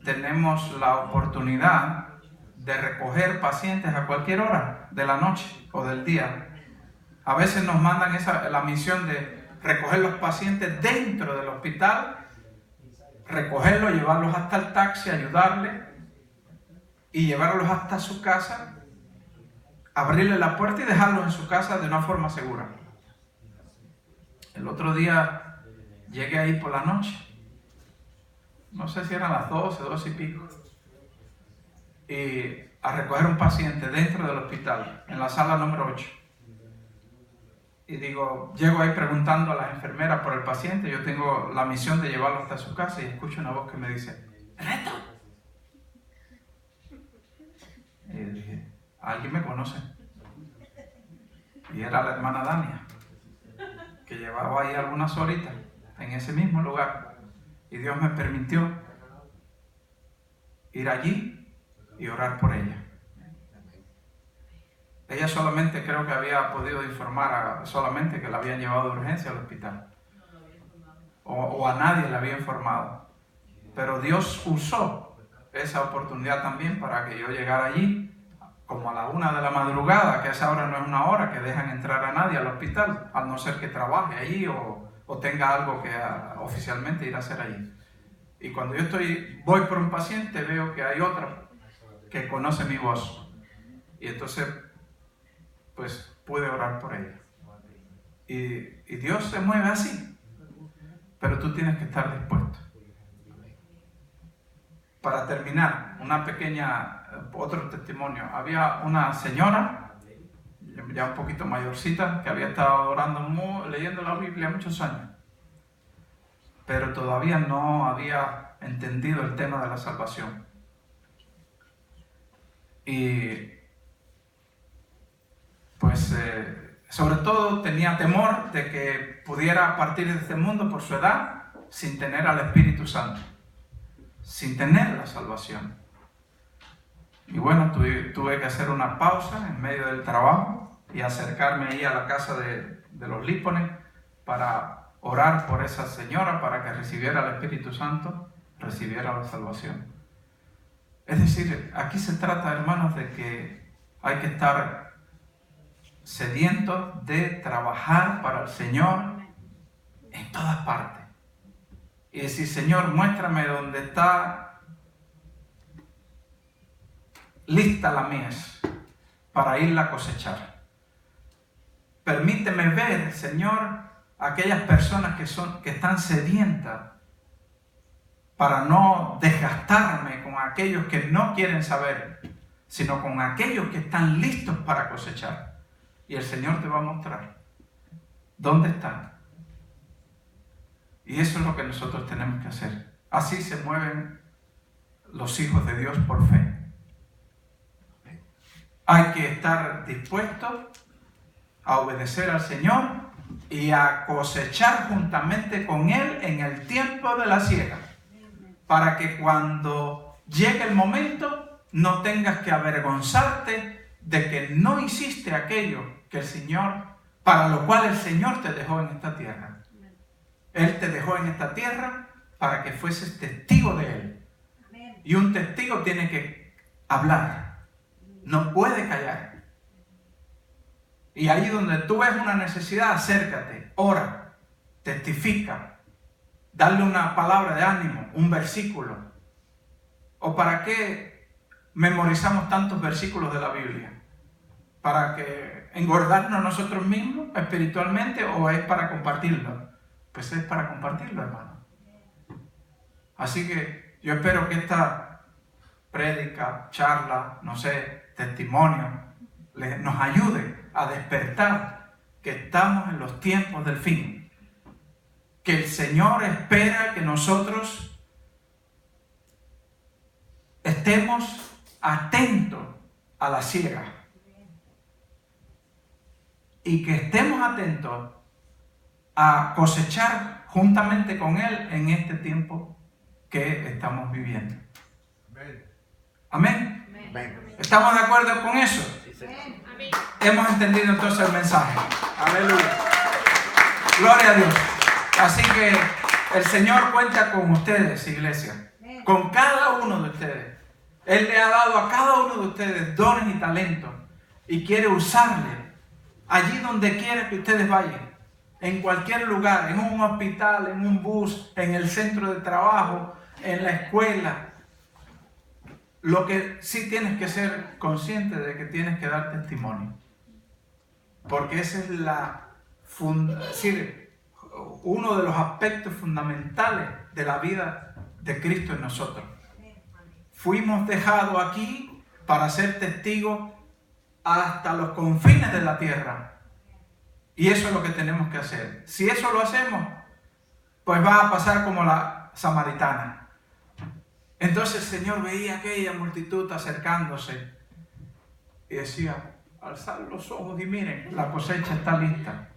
tenemos la oportunidad de recoger pacientes a cualquier hora de la noche o del día. A veces nos mandan la misión de recoger los pacientes dentro del hospital, recogerlos, llevarlos hasta el taxi, ayudarles y llevarlos hasta su casa, abrirle la puerta y dejarlos en su casa de una forma segura. El otro día llegué ahí por la noche, no sé si eran las 12 y pico, y a recoger un paciente dentro del hospital, en la sala número 8. Y llego ahí preguntando a las enfermeras por el paciente. Yo tengo la misión de llevarlo hasta su casa y escucho una voz que me dice: ¡Reto! Y dije: ¿alguien me conoce? Y era la hermana Dania, que llevaba ahí algunas horitas en ese mismo lugar. Y Dios me permitió ir allí y orar por ella. Ella solamente creo que había podido informar solamente que la habían llevado de urgencia al hospital. O a nadie le había informado. Pero Dios usó esa oportunidad también para que yo llegara allí como a la 1 de la madrugada, que a esa hora no es una hora que dejan entrar a nadie al hospital, a no ser que trabaje allí o tenga algo que oficialmente ir a hacer allí. Y cuando yo voy por un paciente, veo que hay otra que conoce mi voz. Y entonces, pues pude orar por ella. Y Dios se mueve así, pero tú tienes que estar dispuesto. Para terminar, otro testimonio. Había una señora, ya un poquito mayorcita, que había estado orando, leyendo la Biblia muchos años, pero todavía no había entendido el tema de la salvación. Y pues sobre todo tenía temor de que pudiera partir de este mundo por su edad sin tener al Espíritu Santo, sin tener la salvación. Y bueno, tuve que hacer una pausa en medio del trabajo y acercarme ahí a la casa de los Lípones para orar por esa señora para que recibiera el Espíritu Santo, recibiera la salvación. Es decir, aquí se trata, hermanos, de que hay que estar sedientos de trabajar para el Señor en todas partes. Y decir, Señor, muéstrame dónde está lista la mies para irla a cosechar. Permíteme ver, Señor, aquellas personas que están sedientas para no desgastarme con aquellos que no quieren saber, sino con aquellos que están listos para cosechar. Y el Señor te va a mostrar dónde están. Y eso es lo que nosotros tenemos que hacer. Así se mueven los hijos de Dios por fe. Hay que estar dispuestos a obedecer al Señor y a cosechar juntamente con Él en el tiempo de la siega, para que cuando llegue el momento no tengas que avergonzarte de que no hiciste aquello que el Señor, para lo cual el Señor te dejó en esta tierra. Él te dejó en esta tierra para que fueses testigo de Él. Y un testigo tiene que hablar, no puede callar. Y ahí donde tú ves una necesidad, acércate, ora, testifica, darle una palabra de ánimo, un versículo. ¿O para qué memorizamos tantos versículos de la Biblia? ¿Para que engordarnos nosotros mismos espiritualmente o es para compartirlo? Pues es para compartirlo, hermano. Así que yo espero que esta prédica, charla, no sé, testimonio, nos ayude a despertar que estamos en los tiempos del fin. Que el Señor espera que nosotros estemos atentos a la siega. Y que estemos atentos a cosechar juntamente con Él en este tiempo que estamos viviendo. Amén. Amén. ¿Estamos de acuerdo con eso? Amén. Hemos entendido entonces el mensaje. Aleluya. Gloria a Dios. Así que el Señor cuenta con ustedes, iglesia. Con cada uno de ustedes. Él le ha dado a cada uno de ustedes dones y talentos. Y quiere usarle allí donde quiera que ustedes vayan. En cualquier lugar, en un hospital, en un bus, en el centro de trabajo, en la escuela. Lo que sí tienes que ser consciente de que tienes que dar testimonio. Porque ese es uno de los aspectos fundamentales de la vida de Cristo en nosotros. Fuimos dejados aquí para ser testigos hasta los confines de la tierra. Y eso es lo que tenemos que hacer. Si eso lo hacemos, pues va a pasar como la samaritana. Entonces el Señor veía aquella multitud acercándose y decía, alzad los ojos y miren, la cosecha está lista.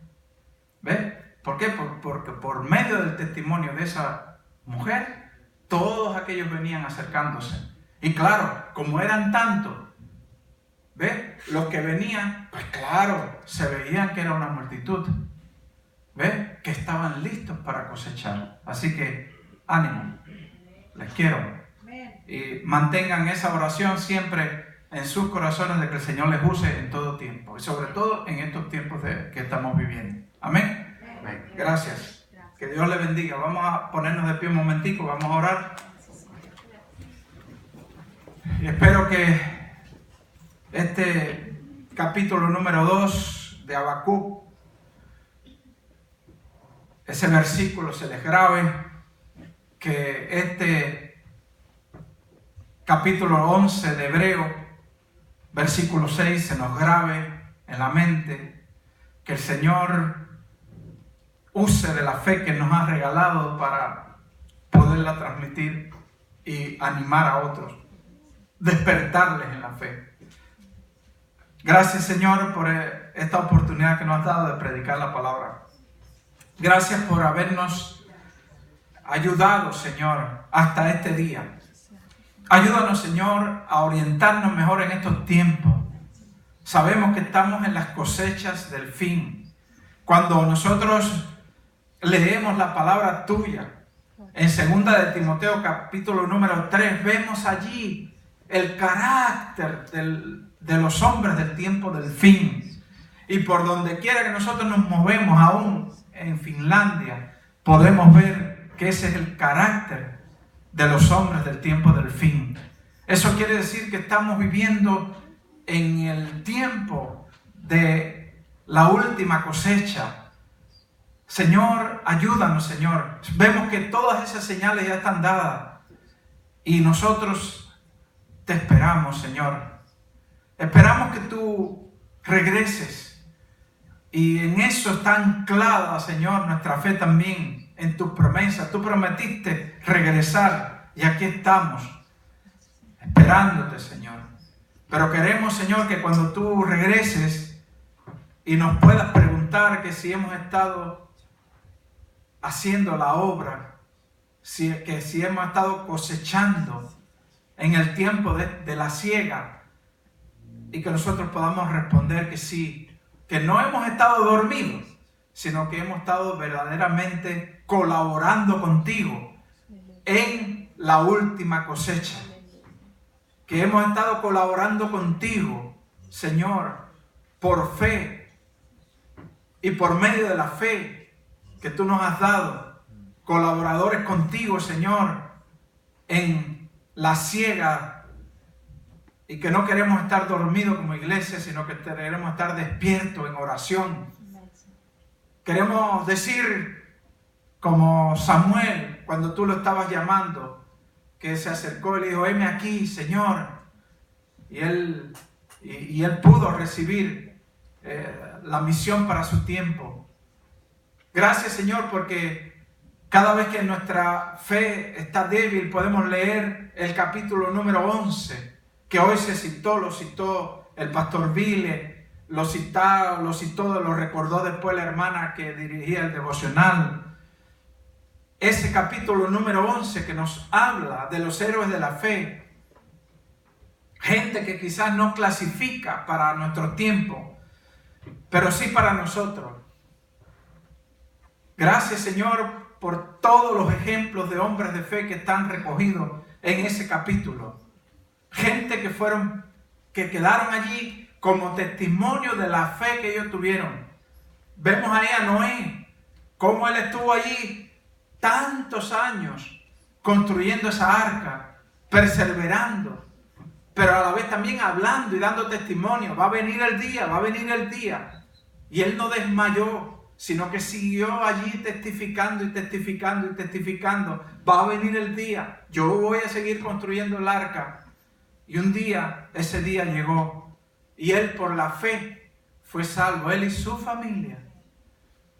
¿Ves? ¿Por qué? Porque por medio del testimonio de esa mujer, todos aquellos venían acercándose. Y claro, como eran tantos, ¿ves? Los que venían, pues claro, se veían que era una multitud. ¿Ves? Que estaban listos para cosechar. Así que, ánimo. Les quiero. Y mantengan esa oración siempre en sus corazones de que el Señor les use en todo tiempo. Y sobre todo en estos tiempos que estamos viviendo. Amén. Amén. Gracias. Que Dios les bendiga. Vamos a ponernos de pie un momentico. Vamos a orar. Y espero que este capítulo número 2 de Habacuc, ese versículo se les grabe, que este capítulo 11 de Hebreo, versículo 6, se nos grabe en la mente, que el Señor use de la fe que nos ha regalado para poderla transmitir y animar a otros, despertarles en la fe. Gracias, Señor, por esta oportunidad que nos has dado de predicar la palabra. Gracias por habernos ayudado, Señor, hasta este día. Ayúdanos, Señor, a orientarnos mejor en estos tiempos. Sabemos que estamos en las cosechas del fin. Cuando nosotros leemos la palabra tuya. En 2 de Timoteo capítulo número 3 vemos allí el carácter de los hombres del tiempo del fin. Y por donde quiera que nosotros nos movemos, aún en Finlandia, podemos ver que ese es el carácter de los hombres del tiempo del fin. Eso quiere decir que estamos viviendo en el tiempo de la última cosecha. Señor, ayúdanos, Señor. Vemos que todas esas señales ya están dadas y nosotros te esperamos, Señor. Esperamos que tú regreses y en eso está anclada, Señor, nuestra fe también en tus promesas. Tú prometiste regresar y aquí estamos esperándote, Señor. Pero queremos, Señor, que cuando tú regreses y nos puedas preguntar que si hemos estado haciendo la obra, si hemos estado cosechando en el tiempo de la siega, y que nosotros podamos responder que sí, que no hemos estado dormidos, sino que hemos estado verdaderamente colaborando contigo en la última cosecha, que hemos estado colaborando contigo, Señor, por fe y por medio de la fe que tú nos has dado, colaboradores contigo, Señor, en la siega, y que no queremos estar dormidos como iglesia, sino que queremos estar despiertos en oración. Queremos decir, como Samuel, cuando tú lo estabas llamando, que se acercó y le dijo, heme aquí, Señor, y él pudo recibir la misión para su tiempo. Gracias, Señor, porque cada vez que nuestra fe está débil, podemos leer el capítulo número 11, que hoy se citó, lo citó el pastor Vile, lo recordó después la hermana que dirigía el devocional. Ese capítulo número 11 que nos habla de los héroes de la fe, gente que quizás no clasifica para nuestro tiempo, pero sí para nosotros. Gracias, Señor, por todos los ejemplos de hombres de fe que están recogidos en ese capítulo. Gente que quedaron allí como testimonio de la fe que ellos tuvieron. Vemos ahí a Noé, cómo él estuvo allí tantos años construyendo esa arca, perseverando, pero a la vez también hablando y dando testimonio. Va a venir el día. Y él no desmayó, sino que siguió allí testificando y testificando y testificando. Va a venir el día, yo voy a seguir construyendo el arca. Y un día, ese día llegó, y él por la fe fue salvo, él y su familia.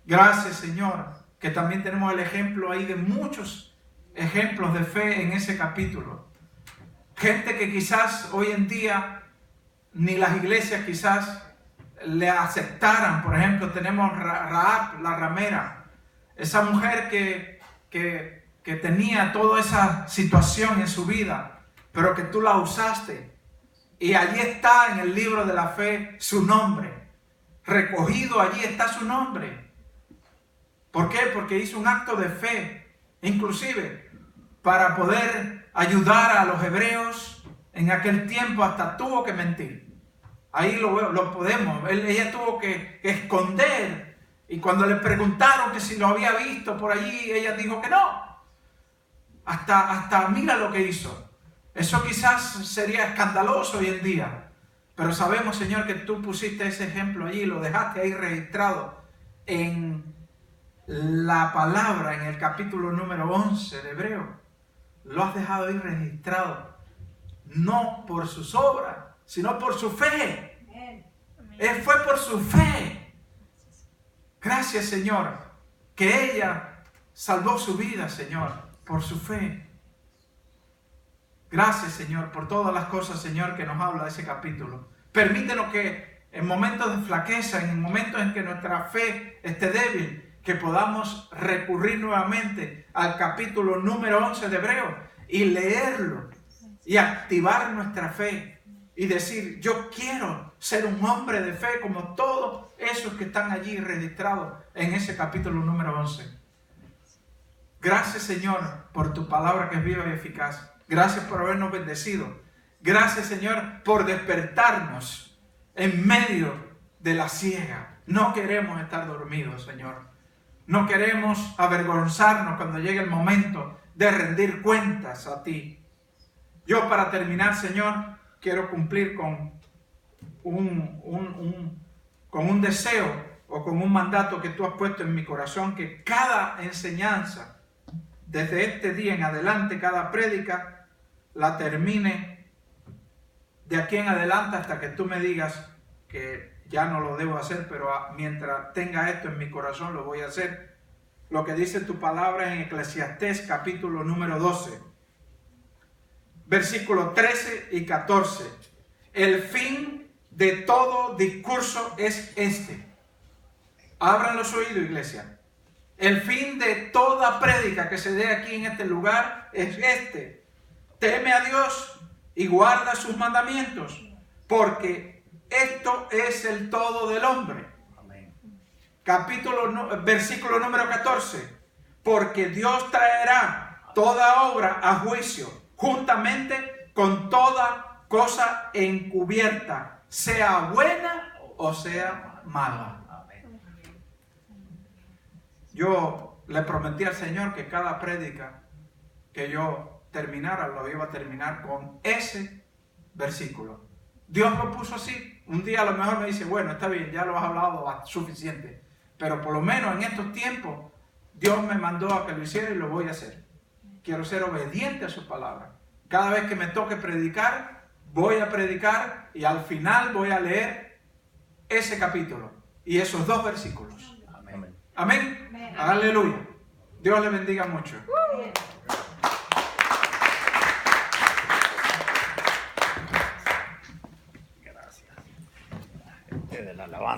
Gracias, Señor, que también tenemos el ejemplo ahí de muchos ejemplos de fe en ese capítulo. Gente que quizás hoy en día ni las iglesias quizás le aceptaran. Por ejemplo, tenemos Rahab, la ramera, esa mujer que tenía toda esa situación en su vida, pero que tú la usaste. Y allí está en el libro de la fe su nombre. Recogido allí está su nombre. ¿Por qué? Porque hizo un acto de fe, inclusive para poder ayudar a los hebreos en aquel tiempo, hasta tuvo que mentir. Ahí lo podemos. Ella tuvo que esconder. Y cuando le preguntaron que si lo había visto por allí, ella dijo que no. Hasta mira lo que hizo. Eso quizás sería escandaloso hoy en día. Pero sabemos, Señor, que tú pusiste ese ejemplo allí, lo dejaste ahí registrado en la palabra, en el capítulo número 11 de Hebreo. Lo has dejado ahí registrado. No por sus obras, sino por su fe. Él fue por su fe. Gracias, Señor, que ella salvó su vida, Señor, por su fe. Gracias, Señor, por todas las cosas, Señor, que nos habla de ese capítulo. Permítenos que en momentos de flaqueza, en momentos en que nuestra fe esté débil, que podamos recurrir nuevamente al capítulo número 11 de Hebreo y leerlo y activar nuestra fe y decir, yo quiero ser un hombre de fe como todos esos que están allí registrados en ese capítulo número 11. Gracias, Señor, por tu palabra que es viva y eficaz. Gracias por habernos bendecido. Gracias, Señor, por despertarnos en medio de la siega. No queremos estar dormidos, Señor. No queremos avergonzarnos cuando llegue el momento de rendir cuentas a ti. Yo, para terminar, Señor, quiero cumplir con un deseo o con un mandato que tú has puesto en mi corazón, que cada enseñanza, desde este día en adelante, cada prédica, la termine de aquí en adelante hasta que tú me digas que ya no lo debo hacer, pero mientras tenga esto en mi corazón lo voy a hacer. Lo que dice tu palabra en Eclesiastés capítulo número 12, versículos 13 y 14. El fin de todo discurso es este. Abran los oídos, iglesia. El fin de toda prédica que se dé aquí en este lugar es este. Teme a Dios y guarda sus mandamientos, porque esto es el todo del hombre. Amén. Versículo número 14. Porque Dios traerá toda obra a juicio, juntamente con toda cosa encubierta, sea buena o sea mala. Yo le prometí al Señor que cada prédica que yo terminara, lo iba a terminar con ese versículo. Dios lo puso así. Un día a lo mejor me dice, bueno, está bien, ya lo has hablado suficiente. Pero por lo menos en estos tiempos, Dios me mandó a que lo hiciera y lo voy a hacer. Quiero ser obediente a su palabra. Cada vez que me toque predicar, voy a predicar y al final voy a leer ese capítulo y esos 2 versículos. Amén. Amén. Amén. Aleluya. Dios le bendiga mucho. Gracias. La alabanza.